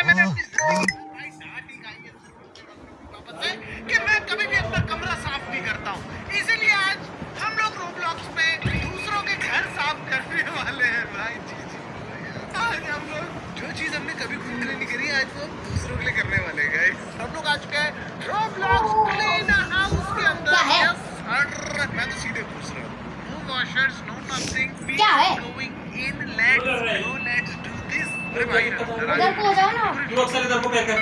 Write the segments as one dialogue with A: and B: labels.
A: है मैंने अपनी भाई डांट ही खाई है पापा से कि मैं कभी भी अपना कमरा साफ नहीं करता हूँ। इसीलिए आज हम लोग रोब्लॉक्स पे दूसरों के घर साफ करने वाले हैं भाई। जी आज हम लोग जो चीज हमने कभी खुद के लिए नहीं करी आज वो दूसरों के लिए करने वाले हैं गाइस। हम लोग आज के रोब्लॉक्स क्लीन हाउस के अंदर। यस सर मैं तो सीधे पूछ रहा हूँ। No washers no nothing we are going in let's go let's do this. अरे भाई
B: इधर को हो जाओ ना।
C: तू अक्सर इधर को क्या कर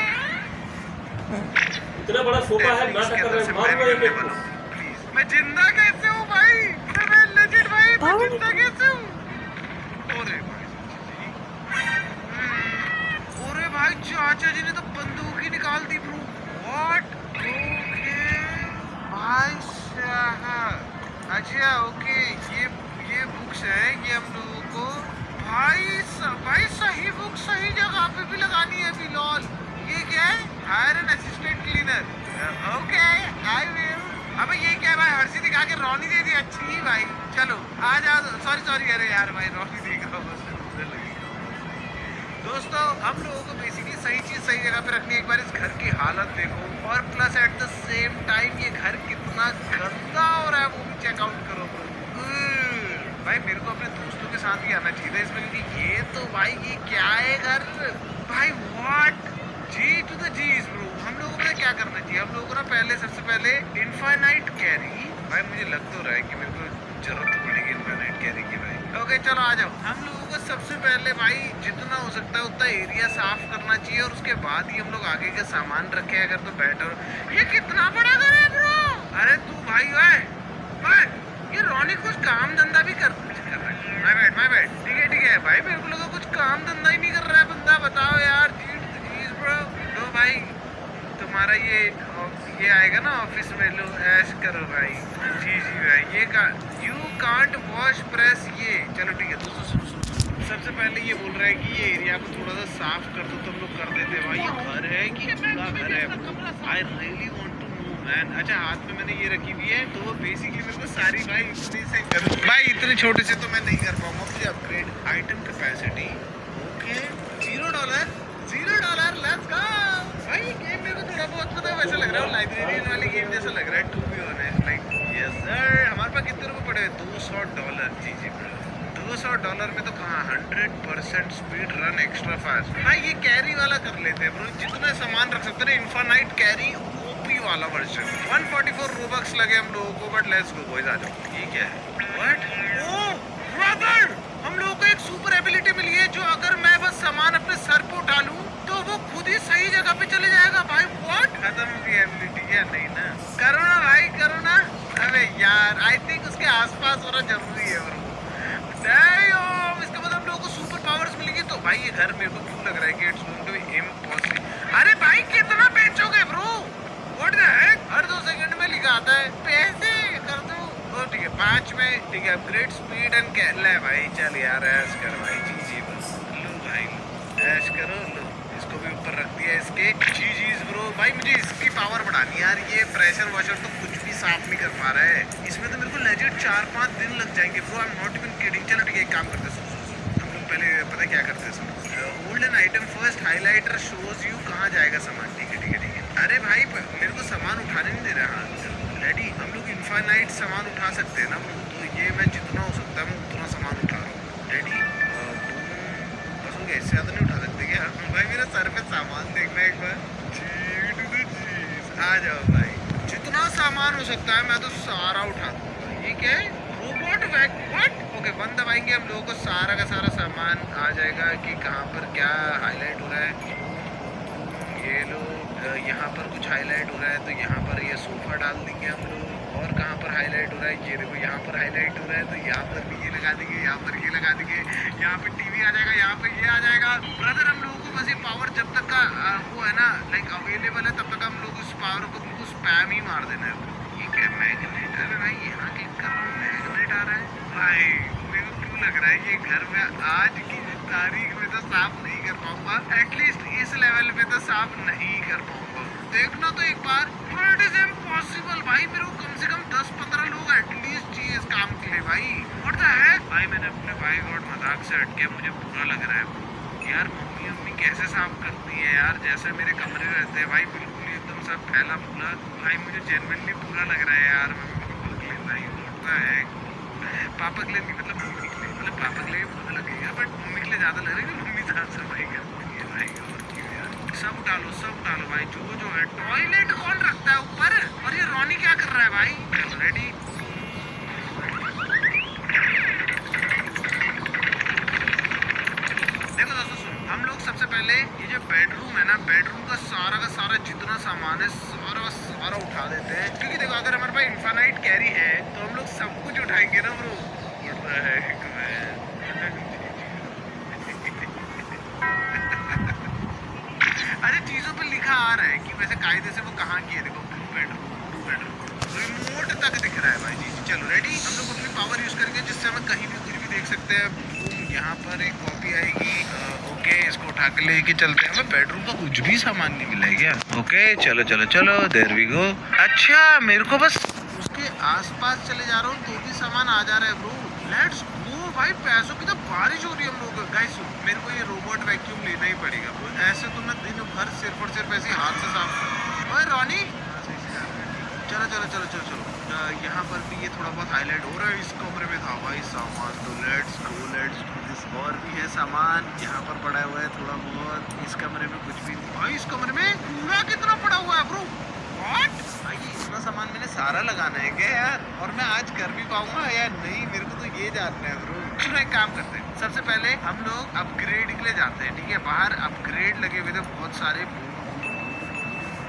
C: इतना बड़ा सोफा है ना टक्कर में मारूंगा एक को।
A: प्लीज मैं जिंदा कैसे हूँ भाई? मैं लेजिट भाई मैं जिंदा कैसे हूँ? अरे भाई चाचा जी ने तो बंदूक ही निकाल दी ब्रो। व्हाट? ओके भाई साहब अच्छा ओके ये बुक्स है ये हम लोगों को भाई सही बुक सही जगह पे भी लगानी है अभी लॉल। ये क्या है? Hire an assistant cleaner. Okay I will. अबे ये क्या है भाई? हर्षी दिखा के रोनी दे दी। अच्छी भाई चलो आ जाओ। सॉरी अरे यार भाई रोनी देख रहा हूँ दोस्तों। हम लोगों को बेसिकली सही चीज सही जगह पे रखनी है। एक बार इस घर की हालत देखो और plus at the same time ये घर कितना गंदा हो रहा है वो भी चेकआउट करो भाई। मेरे को अपने दोस्तों के साथ ही आना चाहिए था इसमें क्योंकि ये तो भाई ये क्या है घर भाई। What? G to the Gs bro. हम लोगों को क्या करना चाहिए? हम लोगों को ना पहले सबसे पहले इनफाइनाइट कैरी। भाई मुझे लग तो रहा है कि मेरे को जरूरत पड़ेगी इनफाइनाइट कैरी की भाई। ओके चलो आ जाओ। हम लोगों को सबसे पहले भाई जितना हो सकता है उतना एरिया साफ करना चाहिए और उसके बाद ही हम लोग आगे का सामान रखे अगर तो बेटर। ये कितना बड़ा घर है ब्रो। अरे तू भाई है ये रोनी कुछ काम धंधा भी कर माय बैड ठीक है भाई। मेरे को लगा कुछ काम धंधा ही नहीं कर रहा है बंदा। बताओ यार जीज ब्रो। लो भाई तुम्हारा ये आएगा ना ऑफिस में। लो ऐश करो भाई। जी भाई ये यू कांट वॉश प्रेस ये। चलो ठीक है दोस्तों सुनो सबसे पहले ये बोल रहा है कि ये एरिया को थोड़ा सा साफ कर दो। तुम लोग कर देते भाई। ये घर है कि पूरा घर है? I really want to know man. अच्छा हाथ में मैंने ये रखी हुई है तो वो बेसिकली मेरे को सारी भाई इतनी से भाई इतने छोटे से तो मैं नहीं कर पाऊंगा। मुझे upgrade item capacity okay $0 let's go भाई। गेम मेरे को थोड़ा बहुत पता है वैसा लग रहा है लाइब्रेरियन वाले गेम जैसा लग रहा है to be honest like yes sir. हमारे पास कितने रुपए पड़े? $200। जी $200 में तो कहाँ 100% स्पीड रन एक्स्ट्रा फास्ट। भाई ये कैरी वाला कर लेते हैं ब्रो। जितना सामान रख सकते हैं इनफाइनाइट कैरी ओपी वाला वर्जन। 144 रोबक्स लगे हम लोगों को बट लेट्स गो बॉयज आ जाओ। ये क्या है? व्हाट? ओह ब्रदर हम लोगों को एक सुपर एबिलिटी मिली है जो अगर मैं बस सामान अपने सर पे उठा लूं तो वो खुद ही सही जगह पे चले जाएगा भाई। व्हाट? खत्म हो गई एबिलिटी क्या? नहीं ना करो ना भाई करो ना। अबे यार आई थिंक उसके आसपास होना जरूरी है ब्रो। इसके बाद हम लोगों को सुपर पावर्स मिलेगी तो भाई ये घर मेरे को क्यों लग रहा है कि it's going to be impossible. अरे भाई कितना बेचोगे ब्रो? What the heck? हर 2 सेकंड में लिखा आता है पैसे कर दो। ठीक है 5 में ठीक है अपग्रेड स्पीड एंड ले भाई चल यार ऐश कर भाई। जी बस लो भाई ऐश करो। लो इसको भी ऊपर रख दिया इसके। जी ब्रो भाई मुझे इसकी पावर बढ़ानी यार। ये प्रेशर वॉशर तो कुछ भी साफ नहीं कर पा रहा है। इसमें तो मेरे को लेजिट 4-5 दिन लग जाएंगे bro. I am not even kidding. चलो ठीक है एक काम करते हैं हम लोग पहले पता क्या करते हैं hold an item first highlighter shows you कहाँ जाएगा सामान। ठीक है अरे भाई मेरे को सामान उठाने नहीं दे रहा। रेडी हम लोग इनफाइनाइट सामान उठा सकते हैं ना तो ये मैं जितना हो सकता है मैं उतना सामान उठा रहा हूँ। रेडी बस हो गया। इससे ज़्यादा नहीं उठा सकते क्या? भाई मेरा सर पे सामान देखना एक बार। आ जाओ भाई जितना सामान हो सकता है मैं तो सारा उठा दूँगा। ये क्या है? Robot वैक what? ओके 1 दबाएंगे हम लोगों को सारा का सारा सामान आ जाएगा कि कहाँ पर क्या हाईलाइट हो रहा है। ये लो यहाँ पर कुछ हाईलाइट हो रहा है तो यहाँ पर ये सोफा डाल देंगे हम लोग। और कहाँ पर हाईलाइट हो रहा है? ये देखो यहाँ पर हाईलाइट हो रहा है तो यहाँ पर भी ये लगा देंगे। यहाँ पर ये लगा देंगे। यहाँ पे टीवी आ जाएगा। यहाँ पे ये आ जाएगा। ब्रदर हम लोगों को बस ये पावर जब तक का वो है ना लाइक अवेलेबल है तब तक हम लोग उस पावर को बिल्कुल स्पैम ही मार देना है। ये क्या मैग्नेट है भाई? यहाँ क्लिक कर रहा हूँ मैग्नेट आ रहा है भाई। मेरे को क्यों लग रहा है ये घर में आज की तारीख में तो साफ नहीं कर पाऊंगा। एटलीस्ट इस लेवल पे तो साफ नहीं कर पाऊंगा। देखना तो एक बार इट इज इम्पॉसिबल भाई। मेरे को कम से कम 10-15 लोग एटलीस्ट चाहिए इस काम के लिए भाई। व्हाट द हेक? भाई मैंने अपने भाई गॉड मजाक से हट के मुझे बुरा लग रहा है यार। मम्मी कैसे साफ करती है यार, जैसे मेरे कमरे रहते हैं भाई, बिल्कुल एकदम सब फैला फूला। भाई मुझे जेन्युइनली बुरा लग रहा है यार मम्मी के लिए भाई, होता है पापा के लिए नहीं, मतलब मम्मी के लिए, मतलब पापा के लिए बुरा लगेगा बट मम्मी के लिए ज़्यादा लग रहा है कि मम्मी साफ सफाई करती है भाई। और क्यों यार, सब डालो भाई, जो है। टॉयलेट कौन रखता है ऊपर, और ये रॉनी क्या कर रहा है भाई। चलो रेडी, हम लोग सबसे पहले ये जो बेडरूम है ना, बेडरूम का सारा जितना सामान है सारा उठा देते हैं, क्योंकि देखो अगर हमारे पास इन्फानाइट कैरी है तो हम लोग सब कुछ उठाएंगे ना ब्रो। अरे चीजों पे लिखा आ रहा है कि वैसे कायदे से वो कहाँ की है, देखो टू बेडरूम रिमोट तक दिख रहा है भाई। जी चलो रेडी, हम लोग अपनी पावर यूज करेंगे जिससे हमें कहीं भी कुछ भी देख सकते हैं। यहाँ पर एक कॉपी आएगी, ओके इसको उठा के लेके चलते हैं। हमें बेडरूम का कुछ भी सामान नहीं मिला है क्या? ओके चलो देयर वी गो। अच्छा मेरे को बस उसके आसपास चले जा रहा हूँ तो भी सामान आ जा रहा है ब्रो। लेट्स गो भाई, पैसों की तो बारिश हो रही है हम लोग। गाइस मेरे को ये रोबोट वैक्यूम लेना ही पड़ेगा ब्रो, ऐसे तो मैं दिन भर सिर्फ और सिर्फ ऐसे हाथ से साफ। ओए रॉनी चलो यहाँ पर भी ये थोड़ा बहुत हाईलाइट हो रहा है। इस कमरे में था भाई सामान, तो लेट्स डू दिस। और भी है सामान यहाँ पर पड़ा हुआ है थोड़ा बहुत। इस कमरे में कुछ भी नहीं भाई, इस कमरे में कूड़ा कितना पड़ा हुआ है ब्रो। व्हाट भाई, इतना सामान मैंने सारा लगाना है क्या यार, और मैं आज कर भी पाऊंगा या नहीं, मेरे को तो ये जानना है ब्रो। चलो एक काम करते हैं, सबसे पहले हम लोग अपग्रेड के लिए जाते हैं, ठीक है। बाहर अपग्रेड लगे हुए थे बहुत सारे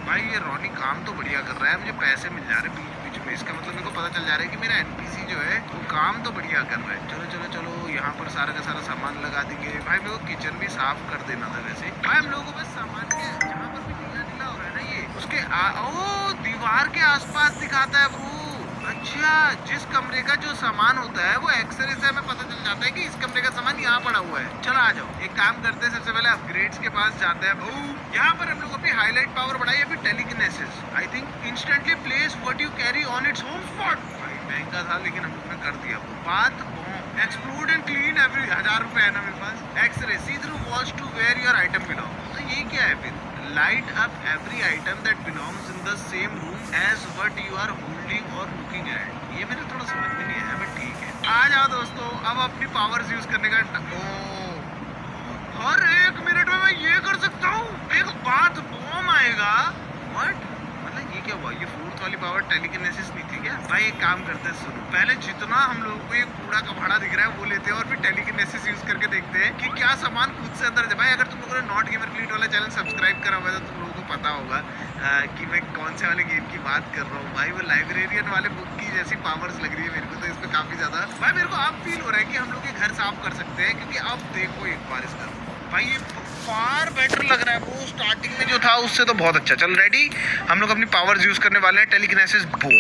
A: भाई। ये रॉनी काम तो बढ़िया कर रहा है, मुझे पैसे मिल जा रहे हैं बीच में, इसका मतलब मेरे को पता चल जा रहा है कि मेरा एनपीसी जो है वो काम तो बढ़िया कर रहा है। चलो यहाँ पर सारा का सारा सामान लगा देंगे भाई। मेरे को किचन भी साफ कर देना था वैसे भाई। हम लोगों को बस सामान के जहाँ पर भी नीला हो रहा है ना, ये उसके ओ दीवार के आसपास दिखाता है ब्रो। अच्छा, जिस कमरे का जो सामान होता है वो एक्सरे से हमें पता चल जाता है कि इस कमरे का सामान यहाँ पड़ा हुआ है। चलो आ जाओ, एक काम करते हैं, सबसे पहले अपग्रेड्स के पास जाते हैं। यहाँ पर हम लोग अपनी हाईलाइट पावर बढ़ाई, अभी telekinesis. I think instantly place what you carry on its home spot. भाई महंगा था लेकिन हम लोग ने कर दिया। बात bomb explode and clean every, 1000 रुपए है ना मेरे पास। X ray see through watch to where your item belong. तो ये क्या है फिर, light up every item that belongs in the same room as what you are holding और लुकिंग एट। ये मेरे थोड़ा समझ में नहीं आया बट ठीक है। आ जाओ दोस्तों, अब अपनी पावर्स यूज करने का हर 1 मिनट में मैं ये कर सकता हूँ, एक बात बॉम्ब आएगा। व्हाट मतलब ये क्या हुआ, ये फोर्थ वाली पावर टेलीकिनेसिस नहीं थी क्या? भाई एक काम करते हैं, सुनो पहले जितना हम लोगों को ये कूड़ा का भाड़ा दिख रहा है वो लेते हैं और फिर टेलीकिनेसिस यूज करके देखते हैं कि क्या सामान खुद से अंदर। भाई अगर तुम लोगों ने नॉट गेमर फ्लीट वाला चैनल सब्सक्राइब करा हुआ है तो तुम लोगों को पता होगा कि मैं कौन से वाले गेम की बात कर रहा हूँ। भाई वो लाइब्रेरियन वाले बुक की जैसी पावर्स लग रही है मेरे को, तो इसमें काफी ज्यादा भाई मेरे को अब फील हो रहा है कि हम लोग ये घर साफ कर सकते हैं। क्योंकि अब देखो एक बार इसका भाई ये फार बेटर लग रहा है वो स्टार्टिंग में जो था उससे तो बहुत अच्छा। चल रेडी, हम लोग अपनी पावर्स यूज करने वाले हैं। Telekinesis boom.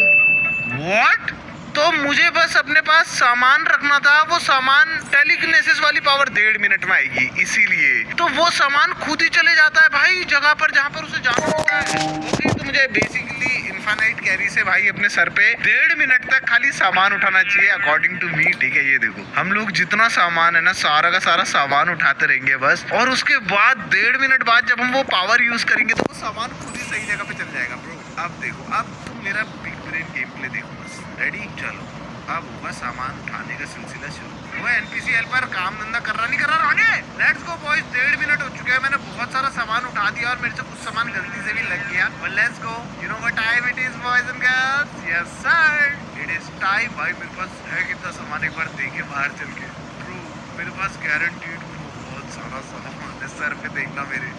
A: व्हाट, तो मुझे बस अपने पास सामान रखना था, वो सामान टेलीकिनेसिस वाली पावर 1.5 मिनट में आएगी, इसीलिए तो वो सामान खुद ही चले जाता है भाई जगह पर जहाँ पर उसे जाना होता है। ओके, तो मुझे बेसिकली इन्फानाइट कैरी से भाई अपने सर पे 1.5 मिनट तक खाली सामान उठाना चाहिए अकॉर्डिंग टू मी, ठीक है। ये देखो हम लोग जितना सामान है ना सारा का सारा सामान उठाते रहेंगे बस, और उसके बाद 1.5 मिनट बाद जब हम वो पावर यूज करेंगे तो वो सामान खुद ही सही जगह पे चल जाएगा ब्रो। अब देखो, अब तुम मेरा बिग ब्रेन गेम प्ले देखो बस। रेडी, चलो अब होगा सामान उठाने का सिलसिला शुरू। वो एनपीसी हेल्पर काम धंधा कर रहा नहीं कर रहा आगे। लेट्स गो बॉयज, 1.5 मिनट हो चुके हैं, मैंने बहुत सारा सामान उठा दिया और मेरे से कुछ सामान गलती से भी लग गया। But let's go, you know what time it is boys and girls. Yes sir, it is time. भाई मेरे पास है कितना सामान, एक बार देखे बाहर चल के ब्रो। मेरे पास गारंटीड बहुत सारा सामान है, सर पे देखना मेरे।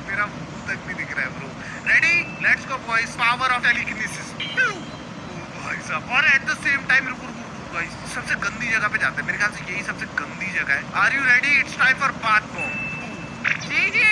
A: मेरा मुंह तक भी दिख रहा है bro. Ready, let's go boys, power of telekinesis. भाई साहब, और एट द सेम टाइम रुको गाइस, सबसे गंदी जगह पे जाते हैं, मेरे ख्याल से यही सबसे गंदी जगह है। Are you ready? It's time for bath bomb. जी जी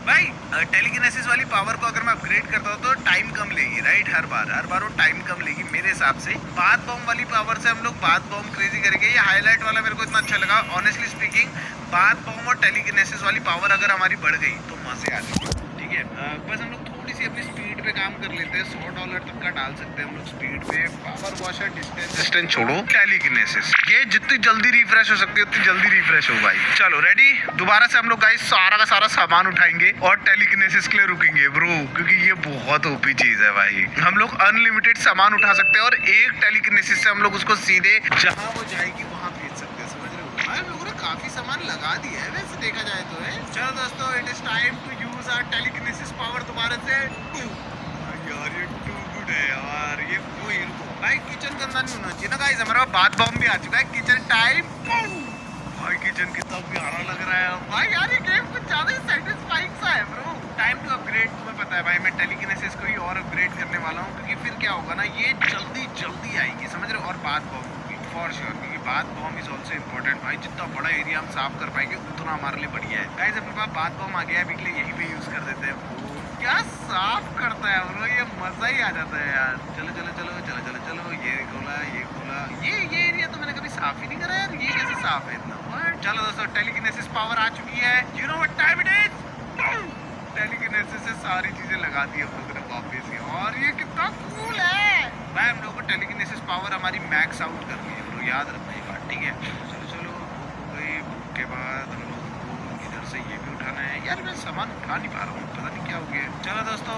A: भाई टेलीकिनेसिस वाली पावर को अगर मैं अपग्रेड करता हूँ तो टाइम कम लेगी, राइट? हर बार वो टाइम कम लेगी मेरे हिसाब से। बाथ बॉम्ब वाली पावर से हम लोग बाथ बॉम्ब क्रेजी करेंगे। ये हाईलाइट वाला मेरे को इतना अच्छा लगा ऑनेस्टली स्पीकिंग। बाथ बॉम्ब और टेलीकिनेसिस वाली पावर अगर हमारी बढ़ गई तो मजे आ जाएंगे, ठीक है। बस हम लोग थोड़ी सी अपनी स्पीड पे काम कर लेते हैं। $100 तक का डाल सकते हैं हम लोग स्पीड पे। पावर वॉशर डिस्टेंस छोड़ो, टेलीकिनेसिस ये जितनी जल्दी रिफ्रेश हो सकती है उतनी जल्दी रिफ्रेश हो भाई। चलो रेडी, दोबारा से हम लोग गाइस सारा का सारा सामान उठाएंगे और टेलीकिनेसिस के लिए रुकेंगे ब्रो, क्योंकि ये बहुत ओपी चीज है भाई। हम लोग अनलिमिटेड सामान उठा सकते हैं और एक टेलीकिनेसिस से हम लोग उसको सीधे जहाँ वो जाएगी वहाँ भेज सकते हैं, समझ रहे हो? हम लोगों ने काफी सामान लगा दिया है वैसे देखा जाए तो है। चलो दोस्तों, it is time to use our telekinesis power दोबारा से। यार ये टू गुड है यार, ये कोई भाई किचन गंदा नहीं होना चाहिए ना गाइस। हमारा बाथ बॉम्ब भी आ चुका है, किचन टाइम। भाई किचन कितना प्यारा लग रहा है भाई। यार ये गेम कुछ ज्यादा ही सैटिस्फाइंग सा है ब्रो। टाइम टू अपग्रेड, तुम्हें पता है भाई मैं टेलीकिनेसिस को ही और अपग्रेड करने वाला हूँ, क्योंकि फिर क्या होगा ना, ये जल्दी जल्दी आएगी, समझ रहे हो? और बाथ बॉम्ब होगी फॉर श्योर, क्योंकि bath bomb is also important भाई। जितना बड़ा एरिया हम साफ कर पाएंगे उतना हमारे लिए बढ़िया है गाइस। अपने पास बाथ बॉम्ब आ गया है, अभी के लिए यही पे यूज कर देते हैं। क्या साफ करता है ब्रो, ये मजा ही आ जाता है यार। चलो चलो चलो चलो चलो चलो, ये खोला ये खोला, ये एरिया तो मैंने कभी साफ ही नहीं करा यार, ये कैसे साफ है इतना। चलो दोस्तों, टेलीकिनेसिस पावर आ चुकी है। You know what time it is. Telekinesis से सारी चीजें लगा दी हम लोगों ने वापस ही, और ये कितना कूल है भाई। हम लोगों को टेलीकिनेसिस पावर हमारी मैक्स आउट करनी है ब्रो, याद रखना ये बात, ठीक है? चलो चलो, हो गई। के बाद हम लोग को इधर से ये भी उठाना है। यार मैं सामान उठा नहीं पा रहा हूँ, पता नहीं क्या हो गया। चलो दोस्तों,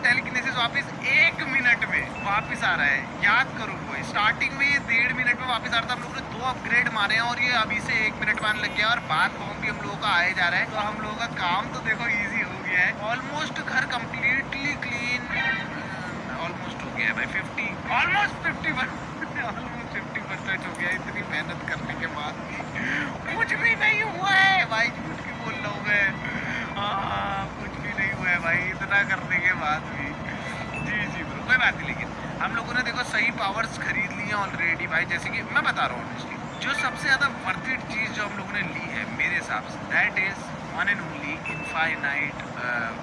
A: टेलीकिनेसिस वापस 1 मिनट में वापस आ रहा है। याद करो कोई, स्टार्टिंग में ये 1.5 मिनट में वापस आ रहा था। हम लोगों ने 2 अपग्रेड मारे हैं और ये अभी से 1 मिनट मारने लग गया, और बाथ बॉम्ब भी हम लोगों का आए जा रहा है। तो हम लोगों का काम तो देखो इजी हो गया है। ऑलमोस्ट घर कम्प्लीटली क्लीन ऑलमोस्ट हो गया है भाई। 50 ऑलमोस्ट 50% हो गया। इतनी मेहनत करने के बाद भी कुछ भी नहीं हुआ है भाई, झूठ क्यों बोल रहा हूँ मैं। कुछ भी नहीं हुआ है भाई, इतना करने के बाद भी। जी ब्रो, कोई बात नहीं। लेकिन हम लोगों ने देखो सही पावर्स खरीद ली हैं ऑलरेडी भाई। जैसे कि मैं बता रहा हूँ ऑनेस्टली, जो सबसे ज़्यादा वर्थ इट चीज़ जो हम लोगों ने ली है मेरे हिसाब से, that is one and only infinite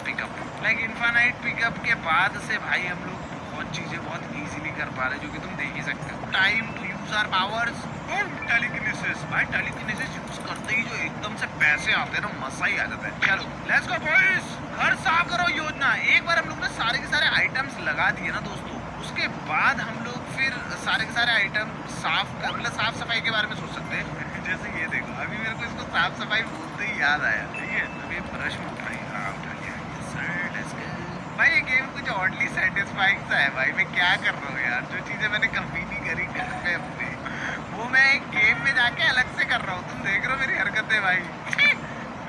A: pickup. Like infinite pickup के बाद से भाई हम लोग बहुत चीज़ें बहुत ईजिली कर पा रहे हैं, जो कि तुम देख ही सकते हो। Time to use our powers और टेलीकिनेसिस भाई। टेलीकिनेसिस यूज करते ही जो एकदम से पैसे आते हैं ना, मजा ही आ जाता है। चलो लेट्स गो बॉयज, घर साफ करो योजना। एक बार हम लोग ने सारे के सारे आइटम्स लगा दिए ना दोस्तों, उसके बाद हम लोग फिर सारे के सारे आइटम साफ कर, मतलब साफ सफाई के बारे में सोच सकते हैं। जैसे ये देखो, अभी मेरे को इसको साफ सफाई बोलते ही याद आया, ठीक है? अभी ब्रश में उठाई, हाँ उठा लिया। भाई ये गेम कुछ ऑडली सेटिस्फाइंग सा है भाई। मैं क्या कर रहा हूँ यार, जो चीजें मैंने कभी नहीं करी घर पे अपने, वो मैं गेम में जाके अलग से कर रहा हूँ। तुम देख रहे हो मेरी हरकतें भाई।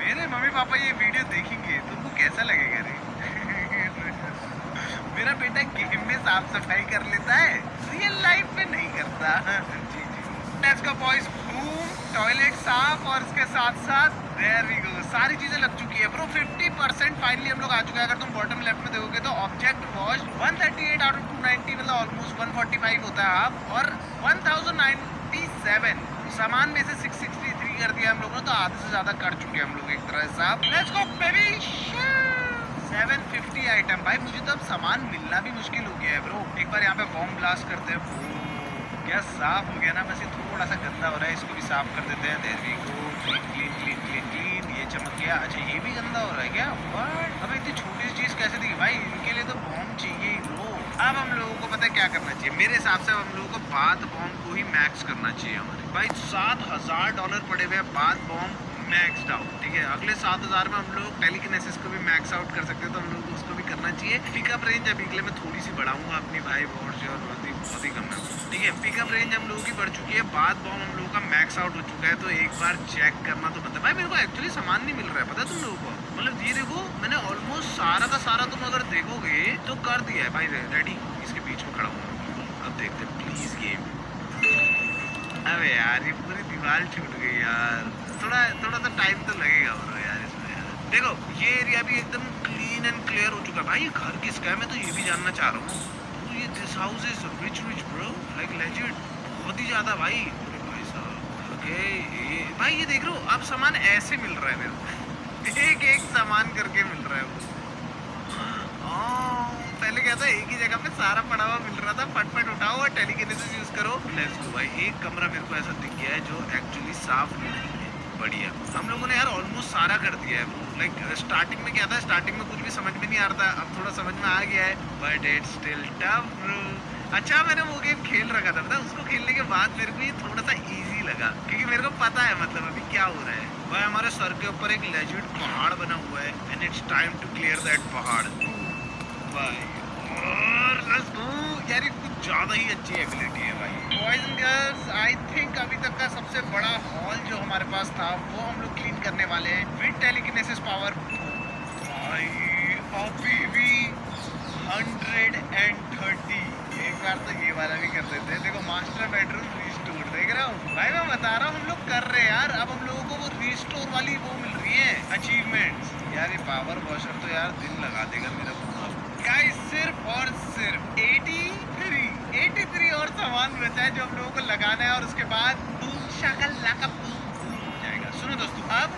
A: मेरे मम्मी पापा ये वीडियो देखेंगे, तुमको कैसा लगेगा रे? मेरा बेटा गेम में साफ सफाई कर लेता है, रियल लाइफ में नहीं करता। जी लेट्स गो बॉयज, टॉयलेट साफ, और इसके साथ साथ देयर वी गो, सारी चीजें लग चुकी है ब्रो। 50% फाइनली हम लोग आ चुका है। अगर तुम बॉटम लेफ्ट में देखोगे तो ऑब्जेक्ट वॉश 138 आउट ऑफ 290, मतलब ऑलमोस्ट 145 होता है हाफ, और 1097 सामान में से 663 कर दिया हम लोगों ने, तो आधे से ज्यादा कर चुके हैं हम लोग एक तरह से साफ। Let's go baby. 750 आइटम भाई। मुझे तो अब सामान मिलना भी मुश्किल हो गया है ब्रो। एक बार यहाँ पे बॉम्ब ब्लास्ट करते हैं। क्या साफ हो गया ना, बस ये थोड़ा सा गंदा हो रहा है, इसको भी साफ कर देते हैं। There we go, clean clean clean clean clean. ये चमक गया। अच्छा ये भी गंदा हो रहा है क्या? व्हाट? अब इतनी छोटी सी चीज कैसे दी भाई? इनके लिए तो बॉम्ब चाहिए ही ब्रो। अब हम लोगों को पता है क्या करना चाहिए मेरे हिसाब से। हम लोगों को बाथ बॉम्ब को ही मैक्स करना चाहिए हमारे भाई। $7,000 पड़े हुए बाथ बॉम्ब मैक्सड आउट, ठीक है? अगले 7,000 में हम लोग टेलीकिनेसिस को भी मैक्स आउट कर सकते हैं, तो हम लोग को उसको भी करना चाहिए। पिकअप रेंज अभी के लिए मैं थोड़ी सी बढ़ाऊंगा अपनी भाई, बहुत ही कम है, ठीक है? पिकअप रेंज हम लोगों की बढ़ चुकी है। बाथ बॉम्ब हम लोगों का मैक्स आउट हो चुका है, तो एक बार चेक करना तो मतलब भाई मेरे को एक्चुअली सामान नहीं मिल रहा है, पता है तुम लोगों को? मतलब ये देखो, मैंने ऑलमोस्ट सारा का सारा तुम अगर देखोगे तो कर दिया है भाई। रेडी, इसके बीच में खड़ा हूँ, अब देखते प्लीज गेम। अबे यार ये पूरी दीवार छूट गई यार। थोड़ा सा टाइम तो लगेगा ब्रो यार इसमें यार। देखो ये एरिया भी एकदम क्लीन एंड क्लियर हो चुका है भाई। ये घर किसका है मैं तो ये भी जानना चाह रहा हूँ। तो ये this house is rich bro, like legit, बहुत ही ज्यादा भाई। अरे भाई साहब, ओके ये भाई ये देख रहे हो, अब सामान ऐसे मिल रहा है मेरे को, एक एक सामान करके मिल रहा है वो। पहले क्या था, एक ही जगह पे सारा पड़ा हुआ मिल रहा था, फटफट उठाओ और टेलीकिनेसिस यूज करो। लेट्स गो भाई। एक कमरा मेरे को ऐसा दिख गया है जो एक्चुअली साफ नहीं है, बढ़िया। हम लोगों ने यार ऑलमोस्ट सारा कर दिया है। लाइक स्टार्टिंग में क्या था, स्टार्टिंग में कुछ भी समझ में नहीं आ रहा था, अब थोड़ा समझ में आ गया है, but it's still tough bro. अच्छा मैंने वो गेम खेल रखा था, पता है, उसको खेलने के बाद मेरे को ये थोड़ा सा इजी लगा, क्योंकि मेरे को पता है मतलब अभी क्या हो रहा है। भाई हमारे सर के ऊपर एक लेजिट पहाड़ बना हुआ है and it's time to clear that पहाड़ भाई। और लेट्स गो यार, ये कुछ ज्यादा ही अच्छी एबिलिटी है भाई। Boys and girls, I think अभी तक का सबसे बड़ा हॉल जो हमारे पास था वो हम लोग क्लीन करने वाले हैं विद टेलीकिनेसिस पावर। भाई अभी भी 130। एक बार तो ये वाला भी कर देते हैं। देखो मास्टर बेडरूम रिस्टोर, देख रहा हूँ भाई, मैं बता रहा हूँ हम लोग कर रहे हैं यार। अब हम लोगों को वो रिस्टोर वाली वो मिल रही है अचीवमेंट्स। यार ये पावर वॉशर तो यार दिन लगा देगा मेरा पूरा। गाइस सिर्फ और सिर्फ 83 और सामान बचा है जो हम लोगों को लगाना है, और उसके बाद बूम शकल लाका बूम हो जाएगा। सुनो दोस्तों, अब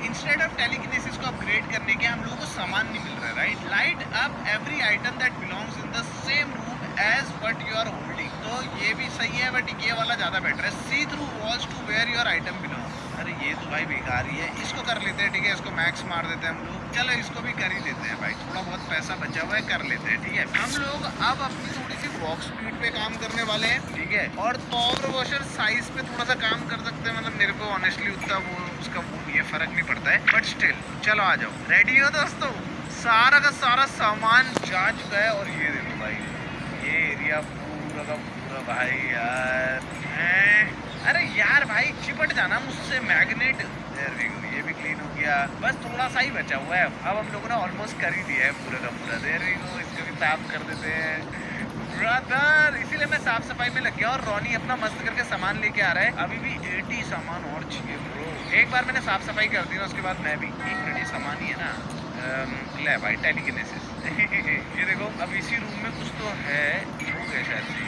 A: इंस्टेड ऑफ टेलीकिनेसिस को अपग्रेड करने के हम लोगों को सामान नहीं मिल रहा है, right? Light up every item that belongs in the same room as what you are holding. तो ये भी सही है, बट ये वाला ज्यादा बेटर है। See through walls to where your item belongs. अरे ये तो भाई बेकार ही है, इसको कर लेते हैं, ठीक है, इसको मैक्स मार देते हैं हम लोग। चलो इसको भी कर ही देते हैं भाई, थोड़ा बहुत पैसा बचा हुआ है, कर लेते हैं, ठीक है। हम लोग अब अपनी थोड़ी सी वॉक स्पीड पे काम करने वाले हैं, ठीक है, और पावर वॉशर साइज पे थोड़ा सा काम कर सकते हैं। मतलब मेरे को ऑनेस्टली उतना वो उसका वो ये फर्क नहीं पड़ता है, बट स्टिल चलो आ जाओ। रेडी हो दोस्तों? सारा का सारा सामान जा चुका है, और ये देखो भाई, ये एरिया पूरा का पूरा भाई यार अरे यार भाई चिपट जाना मुझसे मैग्नेट। ये भी क्लीन हो गया, बस थोड़ा सा ही बचा हुआ है। अब हम लोगों ने ऑलमोस्ट कर ही दिया है पूरा का पूरा। इसको भी साफ कर देते हैं ब्रदर, इसीलिए मैं साफ सफाई में लग गया, और रॉनी अपना मस्त करके सामान लेके आ रहा है। अभी भी 80 सामान और चाहिए ब्रो। एक बार मैंने साफ सफाई कर दी ना, उसके बाद मैं भी एक मिनट, सामान ही है ना, ले भाई टेलीकिनेसिस ये देखो, अब इसी रूम में कुछ तो है, हो गया शायद से।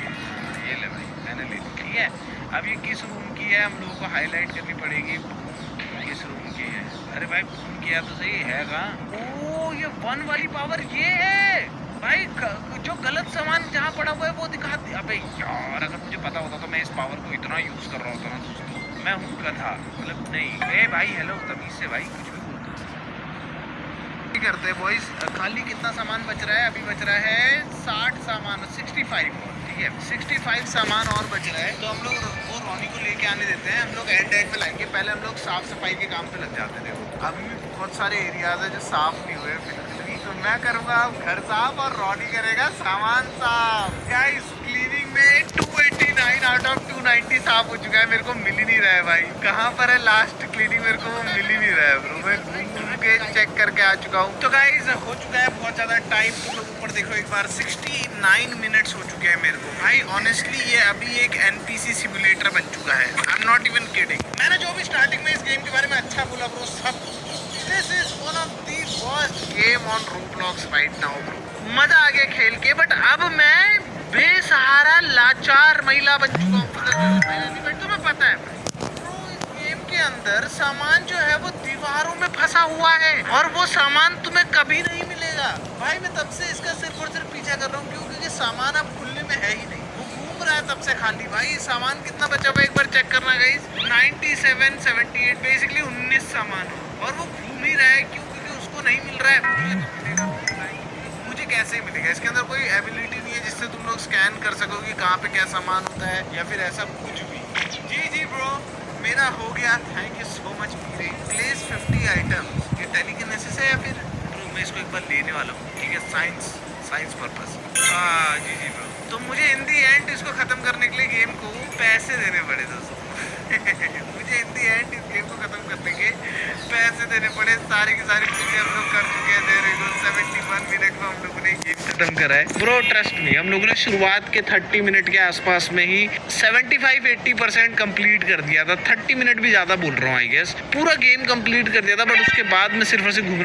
A: ये ले भाई, मैंने ले ली, ठीक है। अब ये किस रूम की है हम लोगों को हाईलाइट करनी पड़ेगी। किस रूम की है? अरे भाई फोन किया तो सही है कहाँ? ओ ये 1 वाली पावर ये है भाई, जो गलत सामान जहाँ पड़ा हुआ है वो दिखा दे। अबे यार, अगर मुझे पता होता तो मैं इस पावर को इतना यूज कर रहा होता ना दोस्तों। मैं हूँ गधा, मतलब नहीं। ए भाई हेलो, तमीज से भाई, कुछ भी करते हैं बॉयज। खाली कितना सामान बच रहा है? अभी बच रहा है 60 सामान, 65, ठीक है, 65 सामान और बच रहा है। तो हम लोग वो रॉनी को लेके आने देते हैं, हम लोग एंड में लाएंगे। पहले हम लोग साफ सफाई के काम पे लग जाते थे। अभी भी बहुत सारे एरियाज है जो साफ नहीं हुए बिल्कुल भी, तो मैं करूँगा अब घर साफ और रॉनी करेगा सामान साफ। गाइस क्लीनिंग में 289 आउट ऑफ 290 साफ हो चुका है। मेरे को मिल ही नहीं रहा है भाई, कहाँ पर है लास्ट क्लीनिंग, मेरे को वो मिल ही नहीं रहा है ब्रो। मैं घूम के चेक करके आ चुका हूँ। तो गाइस हो चुका है बहुत ज़्यादा टाइम। तुम लोग ऊपर देखो एक बार, 69 मिनट्स हो चुके हैं मेरे को भाई। ऑनेस्टली ये अभी एक NPC सिमुलेटर बन चुका है, I am not even kidding. मैंने जो भी स्टार्टिंग में इस गेम के बारे में अच्छा बोला ब्रो, सब this is one of the first game on Roblox right now bro. मजा आ गया खेल के, बट अब मैं बेसहारा लाचार महिला बन चुका हूँ। तुम्हें पता है गेम के अंदर सामान जो है वो दीवारों में फंसा हुआ है, और वो सामान तुम्हें कभी नहीं मिलेगा भाई। मैं तब से इसका सिर्फ और सिर्फ पीछा कर रहा हूँ, क्योंकि सामान अब खुलने में है ही नहीं, वो घूम रहा है तब से खाली। भाई सामान कितना बचा हुआ एक बार चेक करना गाइस, 97, 78, बेसिकली 19 सामान, और वो घूम ही रहा है। क्यों? क्योंकि उसको नहीं मिल रहा है। मुझे कैसे मिलेगा? इसके अंदर कोई एबिलिटी नहीं है जिससे तुम लोग स्कैन कर सको कि कहाँ पे क्या सामान होता है, या फिर ऐसा कुछ भी। जी ब्रो, मेरा हो गया। Thank you so much Meere. Place 50 item, ये टेलीकिनेसिस है या फिर ब्रो? मैं इसको एक बार लेने वाला हूँ, ठीक है, साइंस पर्पस। हाँ जी ब्रो। तो मुझे इन दी एंड इसको ख़त्म करने के लिए गेम को पैसे देने पड़े दोस्तों। मुझे इन दी एंड इस गेम को ख़त्म करने के पैसे देने पड़े। सारी की सारी चीज़ें हम लोग कर चुके हैं। 71 मिनट में हम लोगों ने गेम खत्म करा है ब्रो। ट्रस्ट मी, हम लोगों ने शुरुआत के 30 मिनट के आसपास में ही 75-80% कंप्लीट कर दिया था। 30 मिनट भी ज़्यादा बोल रहा हूँ, आई गेस पूरा गेम कंप्लीट कर दिया था, बट उसके बाद में सिर्फ और सिर्फ